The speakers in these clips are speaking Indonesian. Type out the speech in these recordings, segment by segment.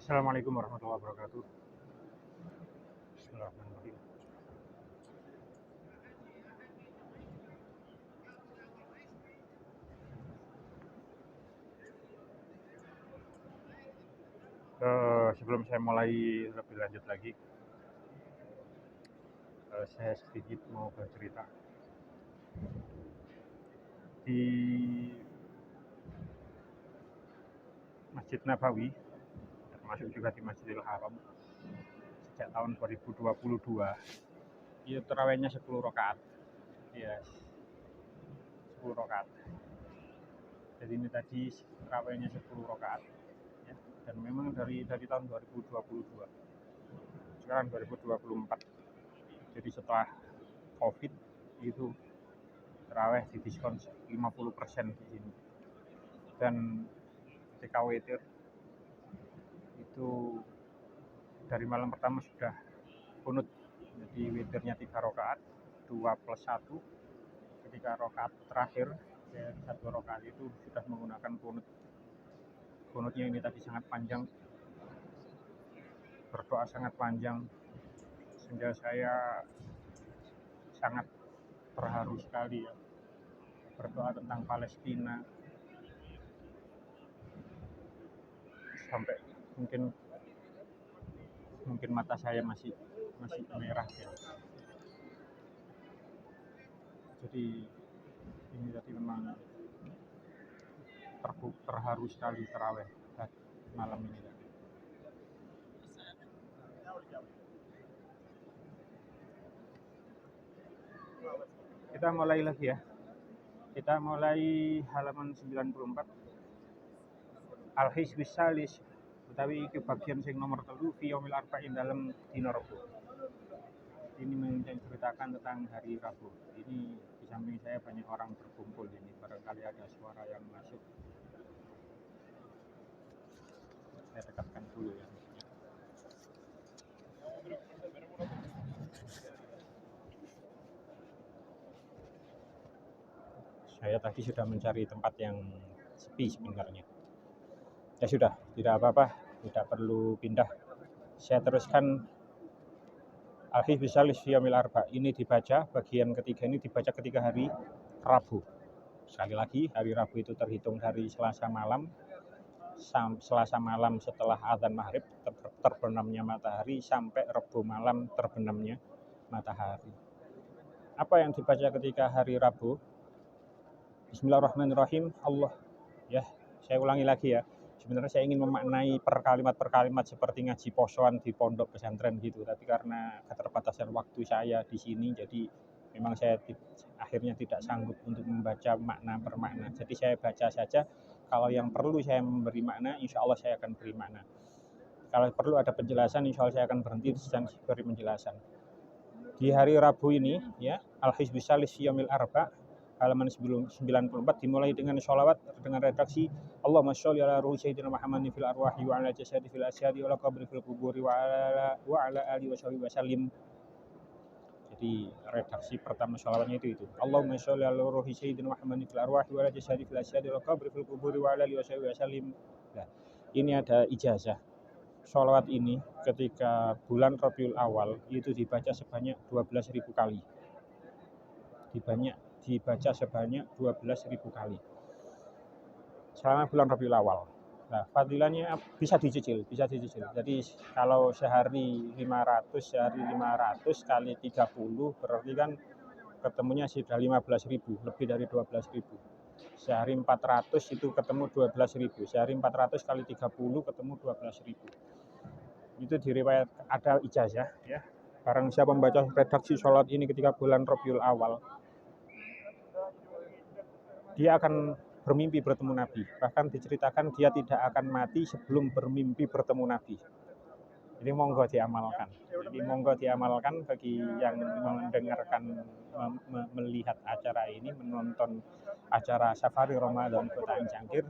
Assalamualaikum warahmatullahi wabarakatuh. Bismillahirrahmanirrahim. Sebelum saya mulai lebih lanjut lagi, saya sedikit mau bercerita. Di Masjid Nabawi, termasuk juga di Masjidil Haram, sejak tahun 2022, itu tarawihnya 10 rakaat. Yes, 10 rakaat. Jadi ini tadi tarawihnya 10 rakaat. Ya. Dan memang dari tahun 2022. Sekarang 2024. Jadi setelah COVID itu tarawih didiskon 50% di sini. Dan ketika witir itu dari malam pertama sudah kunut, jadi witirnya 3 rakaat 2+1. Ketika rakaat terakhir dari 1 rakaat itu sudah menggunakan kunutnya ini tadi sangat panjang, berdoa sangat panjang, sehingga saya sangat terharu sekali ya, berdoa tentang Palestina sampai mungkin mata saya masih merah ya. Jadi ini tadi memang terharu sekali tarawih malam ini. Kita mulai lagi ya. Kita mulai halaman 94. Al-Hizbus Salis utawi iki bagian sing nomor 3 fi yaumil arba'in dalam dina Rabu. Ini menceritakan tentang hari Rabu. Ini di samping saya banyak orang berkumpul ini, barangkali ada suara yang masuk. Saya dekatkan dulu ya. Saya tadi sudah mencari tempat yang sepi sebenarnya. Ya sudah, tidak apa-apa, tidak perlu pindah. Saya teruskan Al-Hizbus Salis fi yaumil arba. Ini dibaca, bagian ketiga ini dibaca ketika hari Rabu. Sekali lagi, hari Rabu itu terhitung dari Selasa malam setelah azan maghrib terbenamnya matahari sampai Rabu malam terbenamnya matahari. Apa yang dibaca ketika hari Rabu? Bismillahirrahmanirrahim. Allah, ya, saya ulangi lagi ya. Sebenarnya saya ingin memaknai per kalimat seperti ngaji posoan di pondok pesantren gitu. Tapi karena keterbatasan waktu saya di sini, jadi memang saya akhirnya tidak sanggup untuk membaca makna per makna. Jadi saya baca saja. Kalau yang perlu saya memberi makna, insya Allah saya akan beri makna. Kalau perlu ada penjelasan, insya Allah saya akan berhenti dan beri penjelasan. Di hari Rabu ini, ya, Al-Hizbus Salis fi yaumil arba, halaman 94 dimulai dengan sholawat dengan redaksi Allahumma sholli ala ruhi sayyidina Muhammadin fil arwahi wa ala jasadi fil asyadi wa ala qabri fil kuburi wa ala alihi wa sahbihi wasallim. Jadi redaksi pertama sholawatnya itu Allahumma sholli ala ruhi sayyidina Muhammadin fil arwahi wa ala jasadi fil asyadi wa ala qabri fil kuburi wa ala alihi wa sahbihi wasallim. Nah, ini ada ijazah. Sholawat ini ketika bulan Rabiul Awal itu dibaca sebanyak 12.000 kali. Dibaca sebanyak 12.000 kali selama bulan Rabiul Awal. Nah, fadilahnya bisa dicicil. Jadi kalau sehari 500 kali 30 berarti kan ketemunya sudah 15.000, lebih dari 12.000. Sehari 400 itu ketemu 12.000. Sehari 400 kali 30 ketemu 12.000. Itu diriwayat ada ijazah ya. Barang siapa membaca redaksi sholat ini ketika bulan Rabiul Awal, dia akan bermimpi bertemu Nabi. Bahkan diceritakan dia tidak akan mati sebelum bermimpi bertemu Nabi. Jadi monggo diamalkan bagi yang mendengarkan, melihat acara ini, menonton acara Safari Ramadan Kota Cangkir.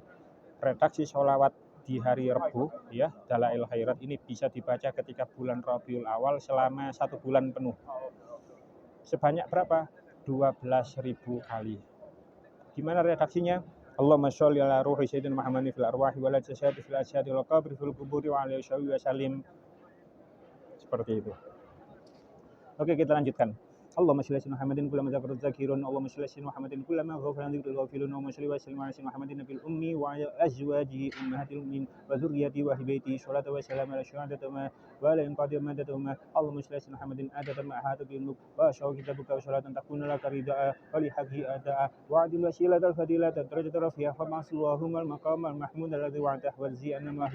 Redaksi sholawat di hari Rabu ya, Dalail Khairat ini bisa dibaca ketika bulan Rabiul Awal selama 1 bulan penuh. Sebanyak berapa? 12.000 kali. Gimana redaksinya? Allahumma sholli ala ruhi sayyidina Muhammadin fil arwahi wal jasadi fil ajsadi wal qabri fil quburi wa alihi wa sallim. Seperti itu. Oke, kita lanjutkan. Allahumma sholli ala Muhammadin kullama dzakara dzakirun, Allahumma sholli ala Muhammadin kullama ghafara dzikrul ghafilun, Allahumma sholli wa sallim ala Muhammadin nabiyil ummi wa ala azwajihi ummahatil mu'minin wa dzurriyyatihi wa ahli baitihi sholatan wa salaman ala syuhadatina wa ala inqadhi madadahuma. Allahumma sholli ala Muhammadin adada ma ahata bil mulk wa syawqa kitabuka wa sholatan takuna laka rida'a wa li haqqi ada'a wa adil wasilatal fadilata darajata rafi'a fa ma'sullahumma al maqamal mahmud alladhi wa'ata wa ziyana wa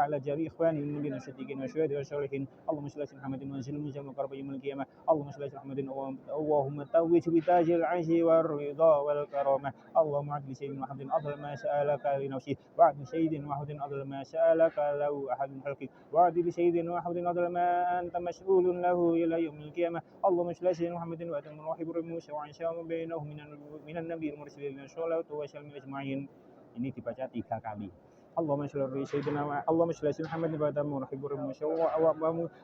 ala jari ikhwani min nabiyyin siddiqin wa syuhada'i wa sholihin. Allahumma sholli ala Muhammadin wa sallim wa qarba yaumil qiyamah. Allahumma sholli ala Muhammadin Allahumma tawwij bi tajil 'aishi war ridha wal karamah. Allahumma adli sayyidina Muhammadin afdal ma sa'alaka li nafsi wa adli sayyidina Muhammadin afdal ma sa'alaka lahu ahadun khalqi wa adli sayyidina Muhammadin afdal ma anta mas'ulun lahu ila yaumil qiyamah. Allahumma sholli ala sayyidina Muhammadin wa atammu wa hibru Musa wa insya Allah bainahum minan nabiyil mursalin sallallahu wa sallam ajma'in. Ini dibaca 3 kali. Allahumma sholli ala sayyidina Muhammadin wa atammu wa hibru Musa wa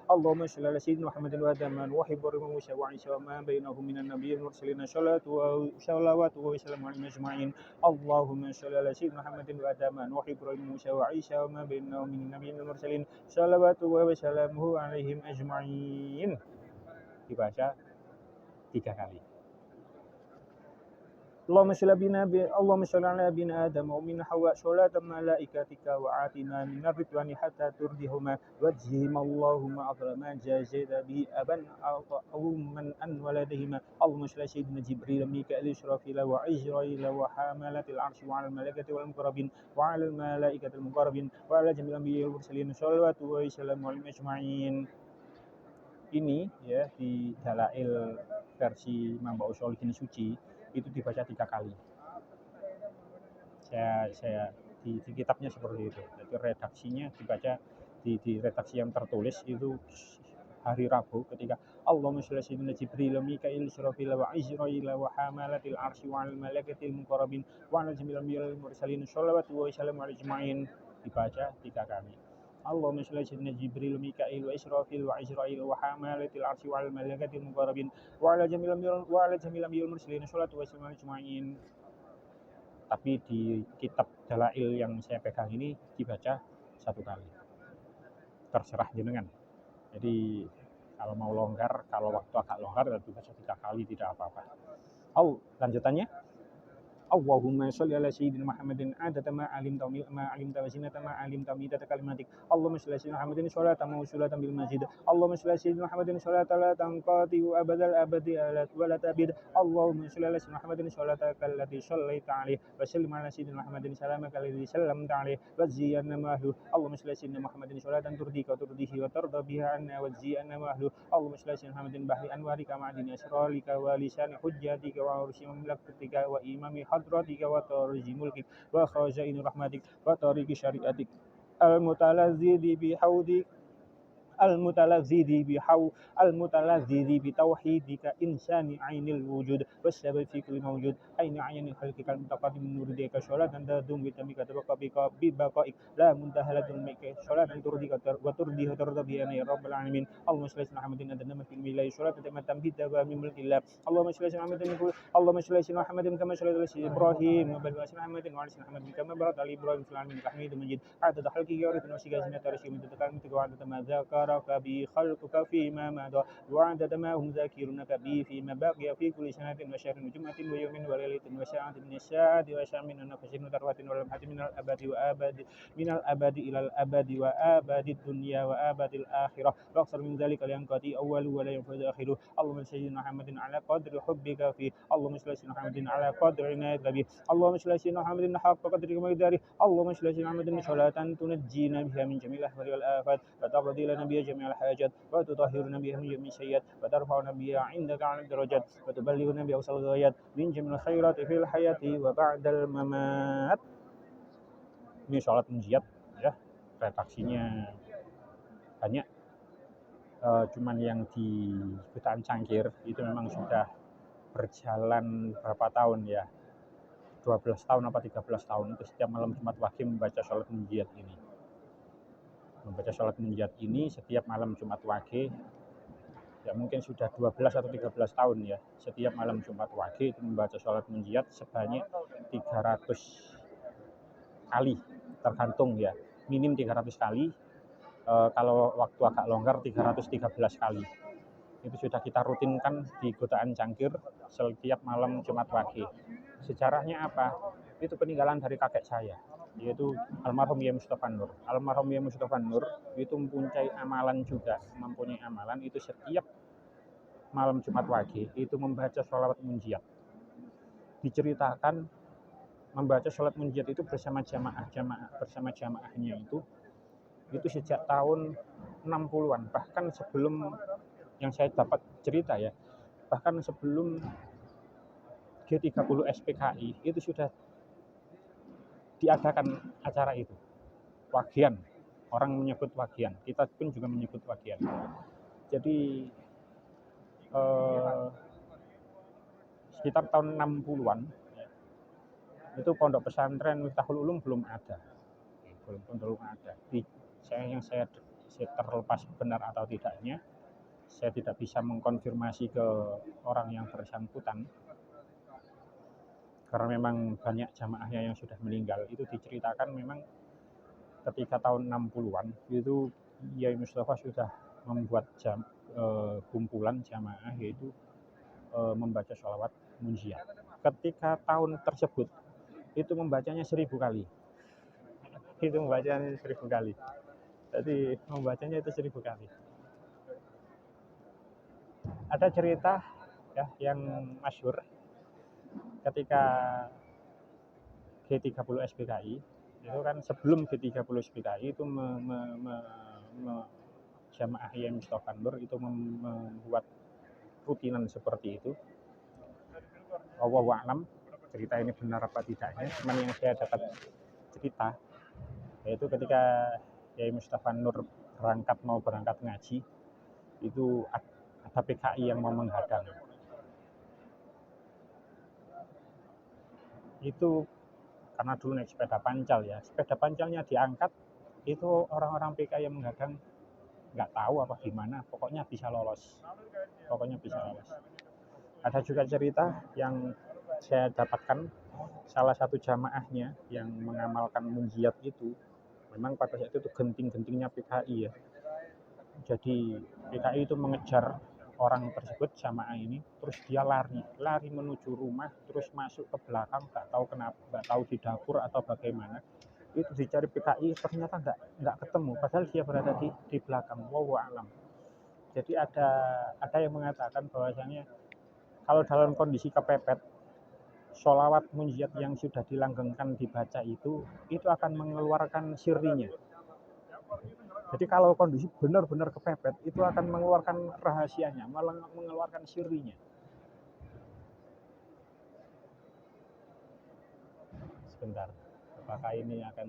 Allahumma sholli ala sayyidina Muhammadin wa atammu wa hibru Musa wa insya Allah bainahum minan nabiyil mursalin sallallahu wa sallam ajma'in. Allahumma sholli ala sayyidina Muhammadin wa atammu wa hibru Musa wa insya Allah bainahum minan nabiyil mursalin sallallahu wa sallam alaihim ajma'in. Dibaca 3 kali. Allahumma sholli ala bina Adam wa min Hawa sholatan malaikatika wa atina min ridwani hatta turdihuma wajhihim Allahumma afdal ma jazita bi aban man an waladihima. Allahumma sholli ala sayyidina Jibril Mika'il Israfil wa Israil wa hamalatil arsy wa al malaikati wal muqarrabin wa al malaikatil muqarrabin wa ala jamil anbiya'il mursalin sallallahu wa sallam ajma'in. Ini ya di Dalail versi Imam Ba'usholihin Suci itu dibaca 3 kali. Saya di kitabnya seperti itu. Jadi redaksinya dibaca di redaksi yang tertulis itu hari Rabu ketika Allahumma sholli ala sayyidina Jibril Mika'il Israfil wa Israil wa hamalatil arsy wa al malaikatil muqarrabin wa ala jamil anbiya'il mursalin sallallahu wa sallam ajma'in. Dibaca 3 kali. Allahumma sholli ala sayyidina Jibril Mika'il wa Israfil wa Israil wa hamalatil arsy wa al malaikatil muqarrabin wa ala jamil anbiya'il mursalin sallallahu wa sallam ajma'in. Tapi di kitab Dalail yang saya pegang ini dibaca 1 kali. Terserah jenengan. Jadi kalau mau longgar, kalau waktu agak longgar dibaca 3 kali tidak apa-apa. Lanjutannya Allahumma sholli ala sayyidina Muhammadin adada ma alimta wa zinata ma alimta midata kalimatik. Allahumma sholli ala sayyidina Muhammadin sholatan mawsulatan bil masjid. Allahumma sholli ala sayyidina Muhammadin sholatan la tanqati wa abadal abadi wa la tabid. Allahumma sholli ala sayyidina Muhammadin sholatan allati shallaita alaihi wa sallim ala sayyidina Muhammadin salamaka alladhi sallamta alaihi wa ziyana mahlu. Allahumma sholli ala sayyidina Muhammadin sholatan turdika wa turdihi wa tarda biha anna wa ziyana mahlu. Allahumma sholli ala sayyidina Muhammadin bahri anwarika ma'adini asrarika wa lisani hujjatika wa ursi mamlakatika wa imami hadratika wa tarji mulkik wa khazaini rahmatik wa tariki syariatik al-mutalazidi bihaudik al-mutalazidi bi tauhidika insani ainil wujud wassabab fi kulli mawjud aina ayni khalqika al-mutaqaddim min nuridika sholatan tadum bi tamika tabaqabika bi baqaik la muntahalatun mika sholatan turdika wa turdiha tardabi ya rabbal alamin. Allahumma sholli ala Muhammadin adna fil milai sholatan tamatan bi tawami mulkillah. Allahumma sholli ala Muhammadin kama sholli ala Ibrahim wa barik ala Muhammadin wa ala Muhammadin kama barakta ala Ibrahim fil alamin hamidum majid. Adada khalqika wa ridwan wasigazina tarshi min tatakalmi wa adada ma ذكرك به خلقك فيما مضى وعدد ما هم ذاكرونك به فيما بقي في كل سنة وشهر وجمعة ويوم وليلة وساعة من الساعة وشهر من النفس وذروة ولمحة من الأبد إلى الأبد وآباد الدنيا وآباد الآخرة وأكثر من ذلك لينقضي أول ولا ينفذ آخره. اللهم صل على محمد على قدر حبك فيه. اللهم صل على محمد على قدر عنايتك به. اللهم صل على محمد حق قدرك ومقداره. اللهم صل على محمد صلاة تنجينا بها من جميع الأهوال والآفات وتقضي لنا بها جميع الحاجات وتطهرنا بها من جميع السيئات وترفعنا بها عندك على الدرجات وتبلغنا بها أوصل الغايات من جميع الخيرات في الحياة وبعد الممات. Ini sholat munjiat ya, redaksinya banyak. Cuman yang di Butaan Cangkir itu memang sudah berjalan berapa tahun ya, 12 tahun apa 13 tahun itu setiap malam Jumat Wage membaca sholat munjiat ini. Setiap malam Jumat Wage ya mungkin sudah 12 atau 13 tahun ya, setiap malam Jumat Wage itu membaca sholat munjiat sebanyak 300 kali, tergantung ya, minim 300 kali, kalau waktu agak longgar 313 kali. Itu sudah kita rutinkan di Godaan Cangkir setiap malam Jumat Wage. Sejarahnya apa? Itu peninggalan dari kakek saya, yaitu almarhum Yai Mustafa Nur. Almarhum Yai Mustafa Nur itu mempunyai amalan itu setiap malam Jumat Wage itu membaca sholawat munjiat. Diceritakan membaca sholat munjiat itu bersama jamaahnya itu sejak tahun 60-an, bahkan sebelum yang saya dapat cerita ya, bahkan sebelum G30 SPKI itu sudah diadakan acara itu, wagian. Orang menyebut wagian, kita pun juga menyebut wagian. Jadi sekitar tahun 60-an itu pondok pesantren Miftahul Ulum belum ada. Yang saya terlepas benar atau tidaknya, saya tidak bisa mengkonfirmasi ke orang yang bersangkutan karena memang banyak jamaahnya yang sudah meninggal. Itu diceritakan memang ketika tahun 60-an itu Yai Mustafa sudah membuat kumpulan jamaah, yaitu membaca sholawat munjiat. Ketika tahun tersebut itu membacanya 1000 kali. Jadi membacanya itu 1000 kali. Ada cerita ya yang masyhur ketika G30 SPKI itu kan, sebelum G30 SPKI itu jamaah Yai Mustafa Nur itu membuat rutinan seperti itu. Wallahu a'lam cerita ini benar apa tidaknya, cuman yang saya dapat cerita yaitu ketika Yai Mustafa Nur mau berangkat ngaji, itu ada PKI yang mau menghadang. Itu karena dulu naik sepeda pancal ya, sepeda pancalnya diangkat, itu orang-orang PKI yang menghadang nggak tahu apa gimana, pokoknya bisa lolos. Ada juga cerita yang saya dapatkan, salah satu jamaahnya yang mengamalkan munjiat itu, memang pada saat itu genting-gentingnya PKI ya. Jadi PKI itu mengejar orang tersebut, jamaah ini, terus dia lari menuju rumah, terus masuk ke belakang, nggak tahu di dapur atau bagaimana. Itu dicari PKI, ternyata nggak ketemu, padahal dia berada di belakang. Wallahu a'lam. Jadi ada yang mengatakan bahwasanya kalau dalam kondisi kepepet, sholawat munjiat yang sudah dilanggengkan dibaca itu akan mengeluarkan sirrinya. Jadi kalau kondisi benar-benar kepepet, itu akan mengeluarkan rahasianya, malah mengeluarkan sirrinya. Sebentar, apakah ini akan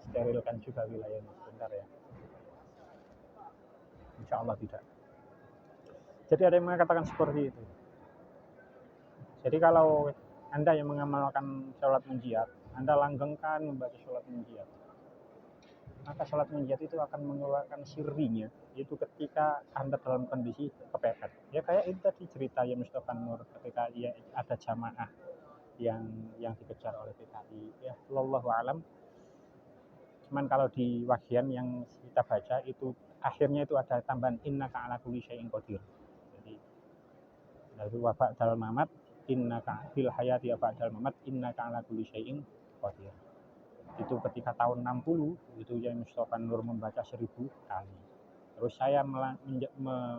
disterilkan juga wilayahnya? Sebentar ya. Insya Allah tidak. Jadi ada yang mengatakan seperti itu. Jadi kalau Anda yang mengamalkan sholat munjiat, Anda langgengkan membaca sholat munjiat, maka sholat munjiat itu akan mengeluarkan sirrinya, itu ketika Anda dalam kondisi kepepet. Ya kayak itu tadi cerita Yai Mustafa Nur ketika ada jamaah yang dikejar oleh PKI. Ya, wallahu alam. Cuman kalau di wagian yang kita baca itu akhirnya itu ada tambahan innaka ala kulli syai'in qadir. Jadi dari wabak dalam mamat innaka fil hayati ba'dal mamat innaka ala kulli syai'in qadir. Itu ketika tahun 60 itu Yai Mustafa Nur membaca 1000 kali. Terus saya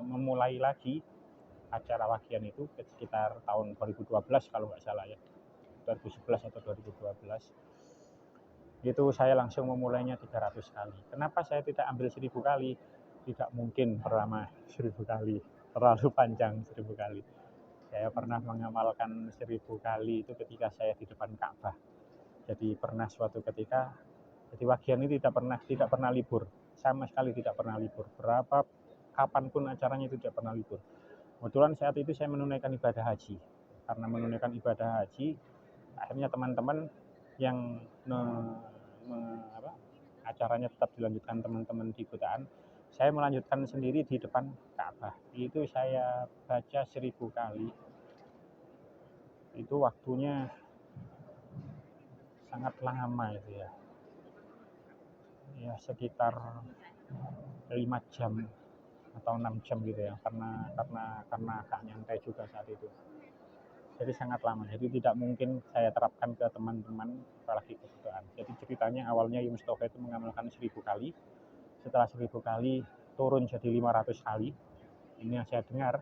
memulai lagi acara wagian itu sekitar tahun 2012 kalau nggak salah ya, 2011 atau 2012. Itu saya langsung memulainya 300 kali. Kenapa saya tidak ambil 1000 kali? Tidak mungkin pertama 1000 kali, terlalu panjang 1000 kali. Saya pernah mengamalkan 1000 kali itu ketika saya di depan Ka'bah. Jadi pernah suatu ketika, jadi wagian ini tidak pernah libur, sama sekali tidak pernah libur. Kapanpun acaranya itu tidak pernah libur. Kebetulan saat itu saya menunaikan ibadah haji. Karena menunaikan ibadah haji, akhirnya teman-teman yang acaranya tetap dilanjutkan teman-teman di Godaan, Saya melanjutkan sendiri di depan Ka'bah. Itu saya baca 1000 kali. Itu waktunya sangat lama itu ya. Ya sekitar 5 jam atau 6 jam gitu ya. Karena agak nyantai juga saat itu. Jadi sangat lama. Jadi tidak mungkin saya terapkan ke teman-teman apalagi kebutuhan. Jadi ceritanya awalnya Mustafa itu mengamalkan 1000 kali. Setelah 1000 kali turun jadi 500 kali. Ini yang saya dengar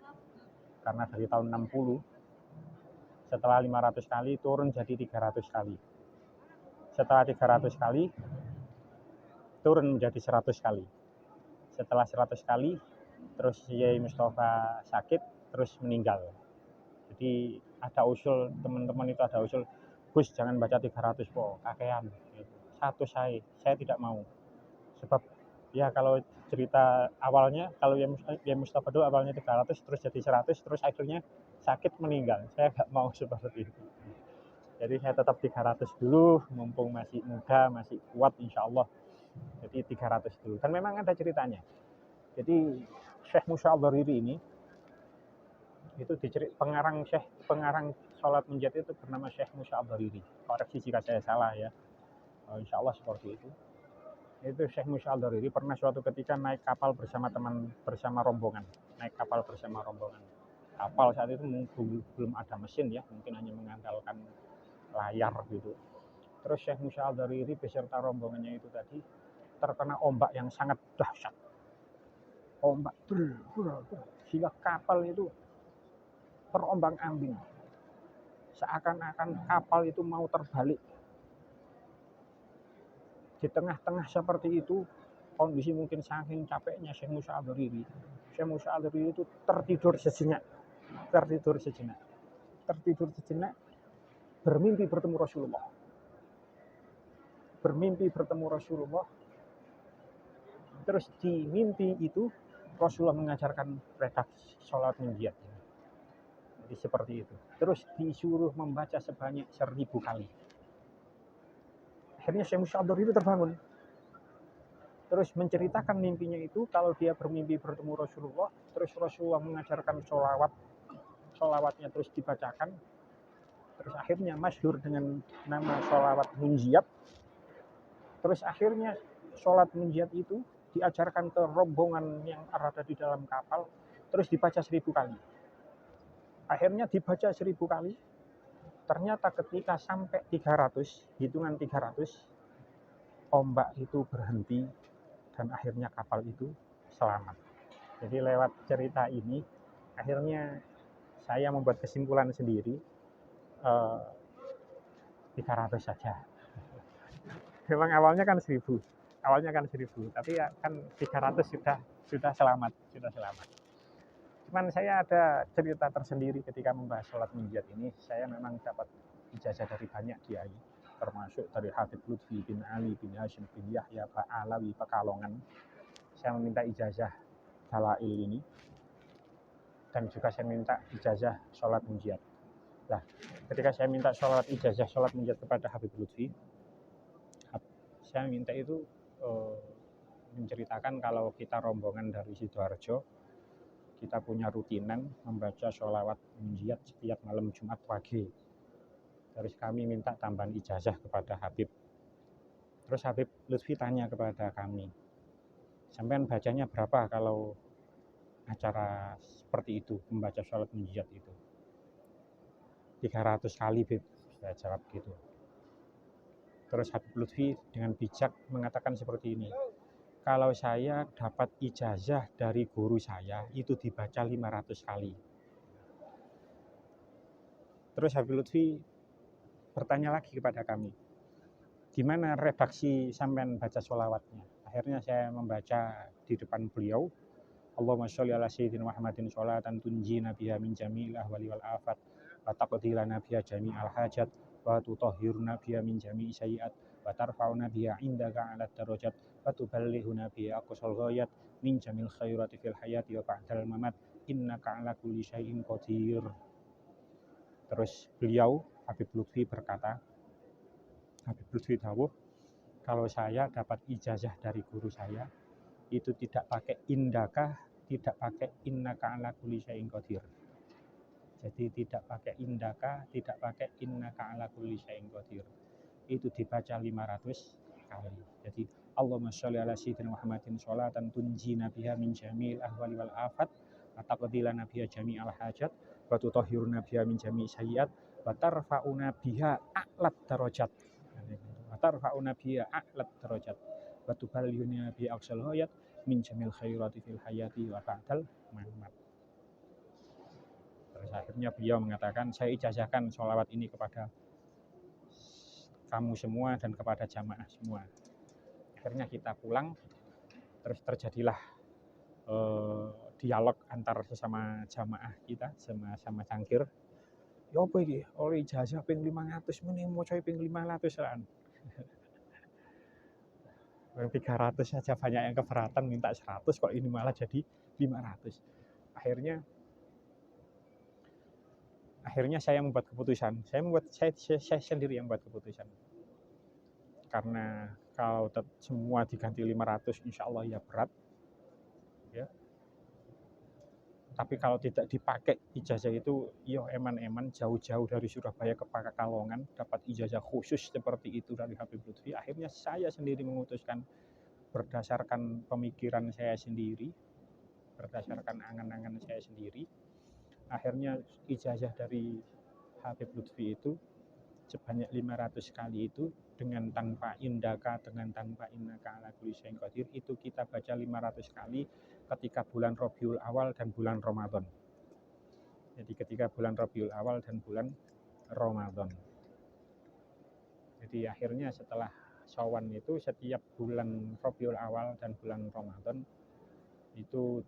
karena dari tahun 60. Setelah 500 kali turun jadi 300 kali. Setelah 300 kali turun menjadi 100 kali. Setelah 100 kali terus Yai Mustafa sakit terus meninggal. Jadi ada usul, teman-teman itu ada usul, Gus jangan baca 300 po, kakean. Satu saya tidak mau. Sebab ya kalau cerita awalnya, kalau yang Mustafa dulu awalnya 300 terus jadi 100 terus akhirnya sakit meninggal. Saya nggak mau seperti itu. Jadi saya tetap 300 dulu, mumpung masih muda, masih kuat insya Allah. Jadi 300 dulu. Dan memang ada ceritanya. Jadi Syekh Musa Al-Dhariri ini itu pengarang sholat munjat itu bernama Syekh Musa Al-Dhariri. Koreksi jika saya salah ya. Insya Allah seperti itu. Itu Syekh Musa Al-Dhariri pernah suatu ketika naik kapal bersama rombongan. Naik kapal bersama rombongan. Kapal saat itu belum ada mesin ya, mungkin hanya mengandalkan layar gitu. Terus Syekh Musa Al-Dhariri beserta rombongannya itu tadi terkena ombak yang sangat dahsyat. Ombak sehingga kapal itu terombang-ambing. Seakan-akan kapal itu mau terbalik. Di tengah-tengah seperti itu, kondisi mungkin saking capeknya Syekh Musa Al-Dhariri. Syekh Musa Al-Dhariri itu tertidur sejenak. Bermimpi bertemu Rasulullah. Terus di mimpi itu Rasulullah mengajarkan redaksi sholat munjat. Jadi seperti itu. Terus disuruh membaca sebanyak 1000 kali. Akhirnya Syekh Musa Al-Dhariri terbangun. Terus menceritakan mimpinya itu kalau dia bermimpi bertemu Rasulullah, terus Rasulullah mengajarkan sholawatnya terus dibacakan. Terus akhirnya masyhur dengan nama sholawat munjiat. Terus akhirnya sholat munjiat itu diajarkan ke rombongan yang ada di dalam kapal, terus dibaca 1000 kali. Akhirnya dibaca 1000 kali, ternyata ketika sampai 300, hitungan 300, ombak itu berhenti dan akhirnya kapal itu selamat. Jadi lewat cerita ini, akhirnya saya membuat kesimpulan sendiri, 300 saja. Memang awalnya kan 1000, tapi ya kan 300 sudah selamat. Cuman saya ada cerita tersendiri ketika membahas sholat munjat ini. Saya memang dapat ijazah dari banyak kiai, termasuk dari Habib Lutfi bin Ali bin Hashim bin Yahya Alawi Pekalongan. Saya meminta ijazah dalail ini, dan juga saya minta ijazah sholat munjat. Nah, ketika saya minta ijazah sholat munjat kepada Habib Lutfi, saya minta itu menceritakan kalau kita rombongan dari Sidoarjo, kita punya rutinan membaca sholawat munjiat setiap malam Jumat pagi. Terus kami minta tambahan ijazah kepada Habib. Terus Habib Lutfi tanya kepada kami, sampean bacanya berapa kalau acara seperti itu, membaca sholat munjiat itu? 300 kali, Bib, saya jawab gitu. Terus Habib Lutfi dengan bijak mengatakan seperti ini, kalau saya dapat ijazah dari guru saya itu dibaca 500 kali. Terus Habib Lutfi bertanya lagi kepada kami, gimana redaksi sampean baca sholawatnya? Akhirnya saya membaca di depan beliau, Allahumma sholli ala sayyidina Muhammadin sholatan tunjina biha min jami'il ahwali wal afat wa taqdilana biha jami'al hajat wa tutahhiruna biha min jami'i sayyi'at wa tarfa'una biha indaka 'ala darajat wa tuballighuna biha aqsal ghayat min jamil khairati fil hayati wa ba'dal mamat innaka 'ala kulli syai'in qadir. Terus beliau Habib Lutfi berkata, Habib Lutfi dawuh, kalau saya dapat ijazah dari guru saya itu tidak pakai indaka, tidak pakai innaka ala kulli syai'in qadir. Jadi tidak pakai indaka, tidak pakai innaka ala kulli syai'in qadir. Itu dibaca 500 kali. Jadi Allahumma sholli ala sayyidina Muhammadin sholatan tunjina biha min jamil ahwali wal afat wa taqdilana biha jami'al hajat wa tutahhiruna biha min jami' sayyiat wa tarfa'una biha a'lat darajat. Wa tarfa'una biha a'lat darajat wa tuballighuna biha aqsal hayat min jamil khairati fil hayati wa ba'dal mamat. Terus akhirnya beliau mengatakan, saya ijazahkan sholawat ini kepada kamu semua dan kepada jamaah semua. Akhirnya kita pulang, terus terjadilah dialog antar sesama jamaah kita, sama cangkir. Ya apa iki? Oleh ijazah ping 500 muni maca ping 500 lan. 300 saja banyak yang keberatan minta 100 kok ini malah jadi 500. Akhirnya saya membuat keputusan. Saya sendiri yang membuat keputusan. Karena kalau semua diganti 500 insya Allah ya berat. Ya. Tapi kalau tidak dipakai ijazah itu, yo eman-eman jauh-jauh dari Surabaya ke Pekalongan dapat ijazah khusus seperti itu dari Habib Lutfi. Akhirnya saya sendiri memutuskan berdasarkan pemikiran saya sendiri, berdasarkan angan-angan saya sendiri. Akhirnya ijazah dari Habib Lutfi itu sebanyak 500 kali itu dengan tanpa indaka, dengan tanpa innaka ala kulli syai'in qadir, itu kita baca 500 kali ketika bulan Rabiul Awal dan bulan Ramadan. Jadi ketika bulan Rabiul Awal dan bulan Ramadan. Jadi akhirnya setelah Syawal itu setiap bulan Rabiul Awal dan bulan Ramadan itu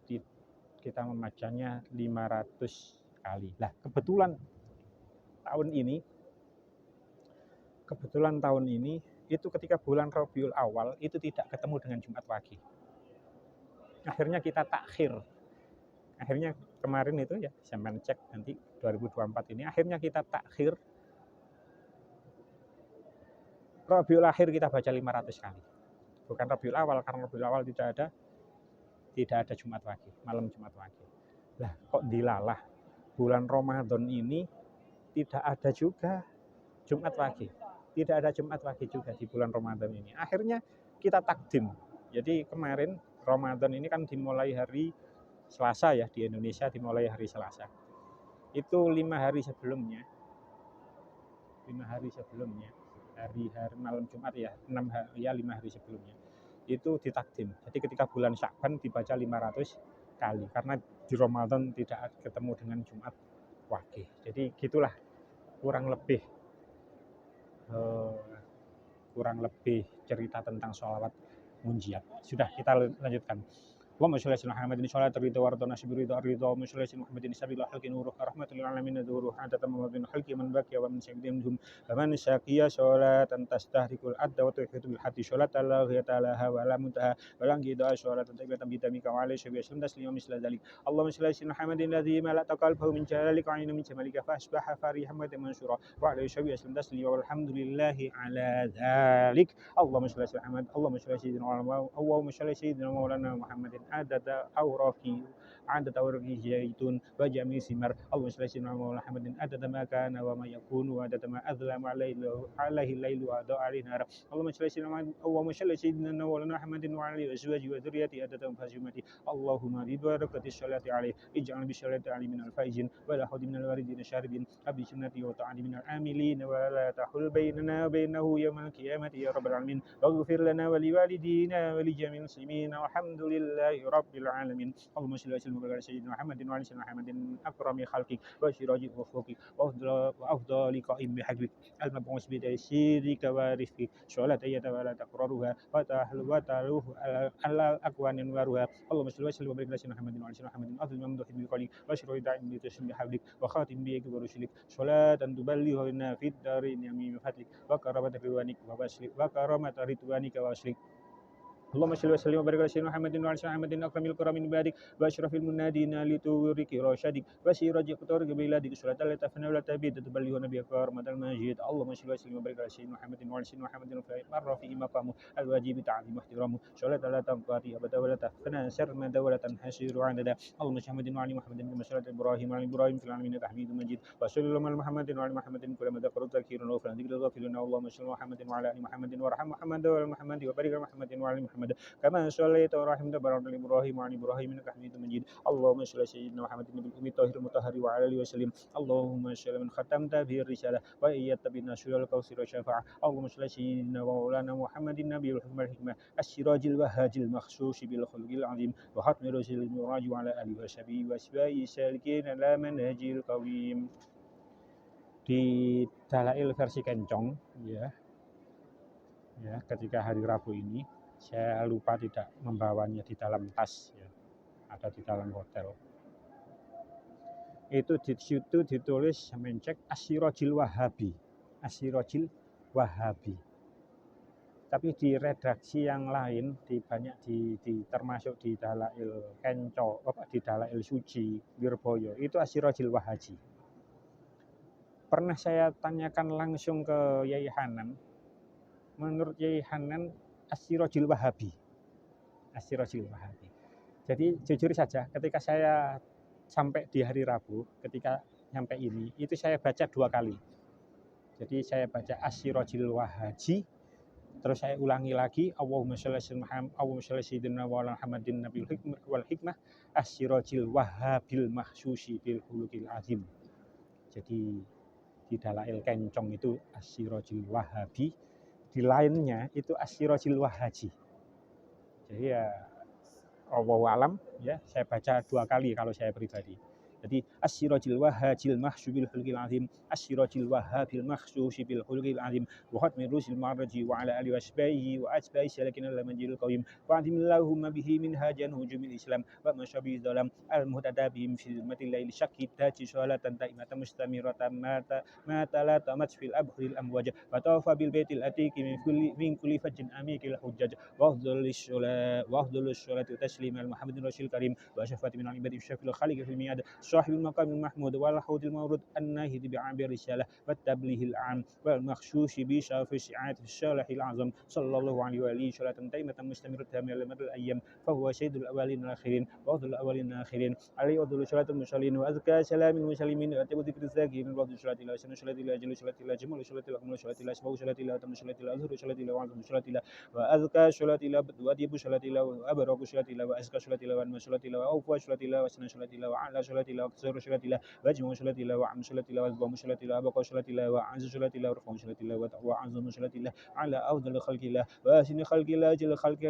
kita membacanya 500 kali. Nah, kebetulan tahun ini itu ketika bulan Rabiul Awal itu tidak ketemu dengan Jumat Wage. Akhirnya kita takhir. Akhirnya kemarin itu ya, saya cek nanti 2024 ini, akhirnya kita takhir. Rabiul Akhir kita baca 500 kali. Bukan Rabiul Awal, karena Rabiul Awal tidak ada Jumat Wage, malam Jumat Wage. Lah kok dilalah bulan Ramadan ini tidak ada juga Jumat Wage. Tidak ada Jumat Wage juga di bulan Ramadan ini. Akhirnya kita takdim. Jadi kemarin Ramadan ini kan dimulai hari Selasa ya, di Indonesia dimulai hari Selasa. Itu 5 hari sebelumnya, hari malam Jumat ya, 5 hari sebelumnya itu ditakdim. Jadi ketika bulan Sya'ban dibaca 500 kali karena di Ramadan tidak ketemu dengan Jumat Wage. Jadi gitulah kurang lebih cerita tentang sholawat munjiat. Sudah, kita lanjutkan. Allahumma sholli ala Muhammadin sholatan ridha wa ridha nasbi ridha ridha wa sholli ala Muhammadin sabilul halqi nuruh rahmatul lil alamin nuruh adata mawdin halqi man baqiya wa min sayyidihim wa man syaqiya sholatan tastahrikul adda wa tuhitu bil hati sholatan la ghayata laha wa la muntaha wa la qida sholatan taibatan bi tamika wa alayhi wa sallam taslima misla dzalik. Allahumma sholli ala Muhammadin alladhi mala'ta qalbahu min jalalika wa ayna min jamalika fa asbaha farihan wa mansura wa alayhi wa sallam taslima walhamdulillahi ala dzalik. Allahumma sholli ala Muhammad, Allahumma sholli ala sayyidina Allahumma sholli ala sayyidina maulana Muhammadin adada awraqi zaitun wa jami simar. Allahumma sholli ala Muhammadin adada ma kana wa ma yakunu wa adada ma azlama alaihi lailu wa da'ali nar. Allahumma sholli ala sayyidina maulana Muhammadin wa alihi wa azwaji wa dzurriyyati adada fazimati. Allahumma bi barakati sholati alaihi ij'al bi sholati alaihi min al-faizin wa la hadi min al-waridin syaribin abi sunnati wa ta'ali min al-amilin wa la tahul bainana wa bainahu yawmal qiyamati ya rabbal alamin. Waghfir lana wa liwalidina wa li jami'il muslimin walhamdulillahi rabbil alamin. Allahumma shalli wa sallim ala sayyidina Muhammadin wa ala sayyidina Muhammadin akrami khalqik wa syiraji ufuqik wa afdali qa'im bihaqik al-mab'us bi taysirika wa rizqik sholata yatawala taqraruha wa taluhu ala aqwanin waruha. Allahumma shalli wa sallim wa barik ala sayyidina Muhammadin wa ala sayyidina Muhammadin afdal mamduh bi qali wa syirri da'im bi taslim bihaqik wa khatim bi wa rusulik sholatan tuballighuna fid darin yamin fadlik wa karamat ridwanik wa baslik wa karamat ridwanika wa baslik اللهم صل وسلم وبارك على سيدنا محمد وعلى سيدنا محمد اكرم الكرام من بعدك واشرف المنادين لتورك رشدك وسيرج قطرك بلادك صلاه لا تفنى ولا تبيد تبلغنا بها كرامة المجيد. اللهم صل وسلم وبارك على سيدنا محمد وعلى سيدنا محمد مر في مقامه الواجب تعظيم واحترامه صلاه لا تنقضي ابدا ولا تفنى سرمدا ولا تنحسر عددا. اللهم صل محمد وعلى محمد كما صليت ابراهيم وعلى ابراهيم في العالمين حميد مجيد وصلى اللهم على محمد وعلى محمد كلما ذكروا ذكيرا وفلا ذكر الغافلين. اللهم صل محمد وعلى ال محمد وارحم محمد وعلى محمد وبارك على محمد وعلى محمد كما صليت ورحمت وباركت على ابراهيم وعلى ابراهيم انك حميد مجيد. اللهم صل على سيدنا محمد النبي الامي الطاهر المطهر وعلى اله وسلم. اللهم صل من ختمت به الرساله وايدت بالنصر والكوثر والشفاعه. اللهم صل على سيدنا ومولانا محمد النبي الحكمه السراج الوهاج المخصوص بالخلق العظيم وختم رسل المراج وعلى اله وصحبه واسبائه سالكين على منهج القويم. Di Dalail versi Kencong ya ketika hari Rabu ini saya lupa tidak membawanya di dalam tas ya, ada di dalam hotel. Itu di situ ditulis mencek Asyirojil Wahabi. Tapi di redaksi yang lain termasuk di Dalail Kencong, di Dalail Suci Wirboyo itu Asyirojil Wahaji. Pernah saya tanyakan langsung ke Yai Hanan. Menurut Yai Hanan Asyirojil Wahabi. Jadi jujur saja ketika saya sampai di hari Rabu, ketika sampai ini, itu saya baca 2 kali. Jadi saya baca Asyirojil Wahaji, terus saya ulangi lagi Allahumma sholli sayyidina wa ala Muhammadin nabiyil wal hikmah Asyirojil Wahabil mahsusi bil khuluqil azim. Jadi di Dalail Kencong itu Asyirojil Wahabi, di lainnya itu Asyirojil Wahaji. Jadi ya Allahu alam ya, saya baca 2 kali kalau saya pribadi. Jadi Asyirojil Wahajil mahsubil khulqil azim Asyirojil Wahabil mahsusi bil khulqil azim wa khatmi rusul marji wa ala alihi wasbahi wa asbahi salakin al manjil qawim wa azimillahumma bihi min hajan hujumil islam wa masyabi dalam al muhtada bihim fi zulmatil lail syakita salatan taimatan mustamiratan mata la tamat fil abhuril amwaj wa tawafa bil baitil atiq min kulli fajjin amikil hujjaj wa afdalus salatu taslim al muhammadin rasul karim wa syafati min al ibadi syafil khaliq fil mi'ad صاحب المقام المحمود والحوض المورود الناهد بعبر الرسالة والتبليه العام والمخشوش بشرف السعادة الصالح العظم صلى الله عليه وآله صلاة دائمة مستمرة من مدى الأيام فهو سيد الأولين والآخرين وأفضل الأولين والآخرين عليه أفضل صلاة المرسلين وأزكى سلام المسلمين وأتم ذكر الذاكرين وأفضل صلاة الله وسنة صلاة الله جل صلاة الله جمال صلاة الله أكمل صلاة الله أسماء صلاة الله وتم صلاة الله أظهر صلاة الله وأعظم صلاة الله وأزكى صلاة الله وأديب صلاة الله وأبرك صلاة الله وأزكى صلاة الله وأنمى صلاة الله وأوفى صلاة الله وسنة صلاة الله وأعلى صلاة الله وكسر صلاة الله وأجمع صلاة الله وأعم صلاة الله وأكبر صلاة الله وأبقى صلاة الله وأعز صلاة الله ورفع صلاة الله وأعظم صلاة الله على أفضل خلق الله وأحسن خلق الله وأجل خلق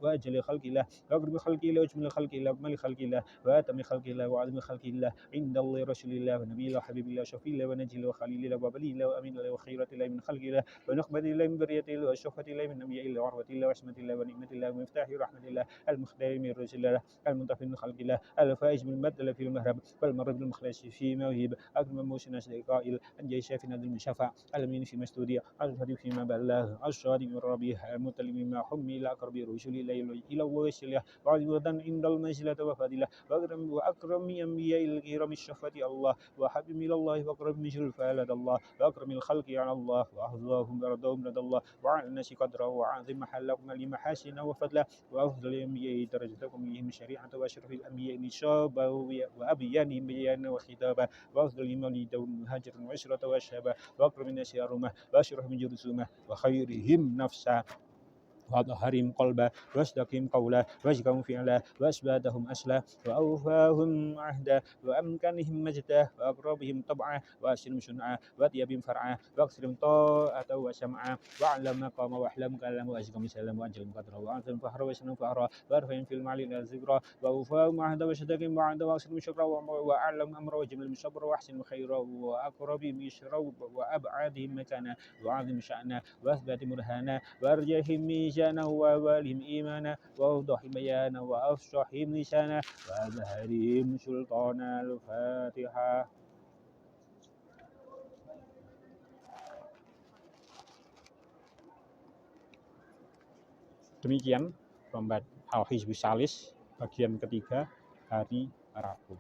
وأجل خلق الله وأقرب خلق الله وأجمل خلق الله وأكمل خلق الله وأتم خلق الله وأعظم خلق الله عند الله رسول الله ونبي الله وحبيب الله وشفيع الله ونجي الله وخليل الله وبلي الله وأمين الله وخيرة الله من خلق الله ونخبة الله من برية الله وشفة الله من نبي الله وعروة الله وعصمة الله ونعمة الله ومفتاح رحمة الله المختار من رسول الله المنتفع من خلق الله الفائز من بدل في المهرب والمر بالمخلص في موهب أكرم موسى ناس القائل أنجي شافي نادر من شفاء الأمين في مستودع الهدي فيما بلغ الصادق من ربيع المتلم مما حمي إلى أقرب رسول الله إلى وسيله وعظيمة عند المنزلة وفضيلة وأكرم أنبياء الكرام الشفاة الله وحبيب إلى الله وأقرب من شرفاء لدى الله وأكرم الخلق على الله وأفضلهم برضاهم لدى الله وعلى الناس قدره وعظم محلكم لمحاسن وفضله وأفضل الأنبياء درجتكم بهم شريعة وأشرف الأنبياء نصابا وأبيانهم بيانا وخطابا وأفضل مولدا مهاجرا وعشرة وشابا وأكرم الناس أرمه وأشرف من جرسومه وخيرهم نفسا وأظهرهم قلبا واصدقهم قولا واجكهم فعلا وأسبادهم أسلا وأوفاهم عهدا وأمكنهم مجدا وأقربهم طبعا وأسلم شنعا وأطيبهم فرعا وأكثرهم طاعة وسمعا وأعلم مقام وأحلم كلام وأزكم سلام وأجل قدرا وأعظم فهرا وسلم فهرا وأرفعهم في المعلي الذكرى وأوفاهم عهدا وصدقهم وعدا وأكثرهم شكرا وأعلم أمرا وجمل صبرا وأحسن خيرا وأقربهم يسرا وأبعدهم مكانا وأعظم شأنا وأثبت مرهانا وأرجهم ميزانا وأولهم إيمانا وأوضحهم بيانا وأفصحهم لسانا وأظهرهم سلطانا. الفاتحة. Demikian lomba Al-Hizbus Salis bagian ketiga hari Rabu.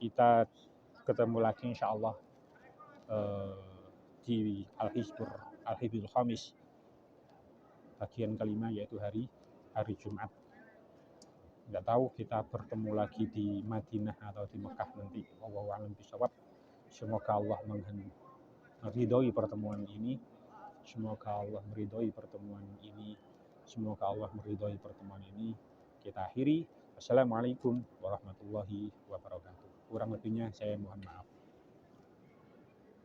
Kita ketemu lagi insya Allah di Al-Hizbul Khamis bagian kelima, yaitu hari Jumat. Nggak tahu kita bertemu lagi di Madinah atau di Mekah nanti. Wallahu a'lam bishawab. Semoga Allah meridhoi pertemuan ini. Semoga Allah meridhoi pertemuan ini. Semoga Allah meridhoi pertemuan ini. Kita akhiri. Assalamualaikum warahmatullahi wabarakatuh. Kurang lebihnya saya mohon maaf.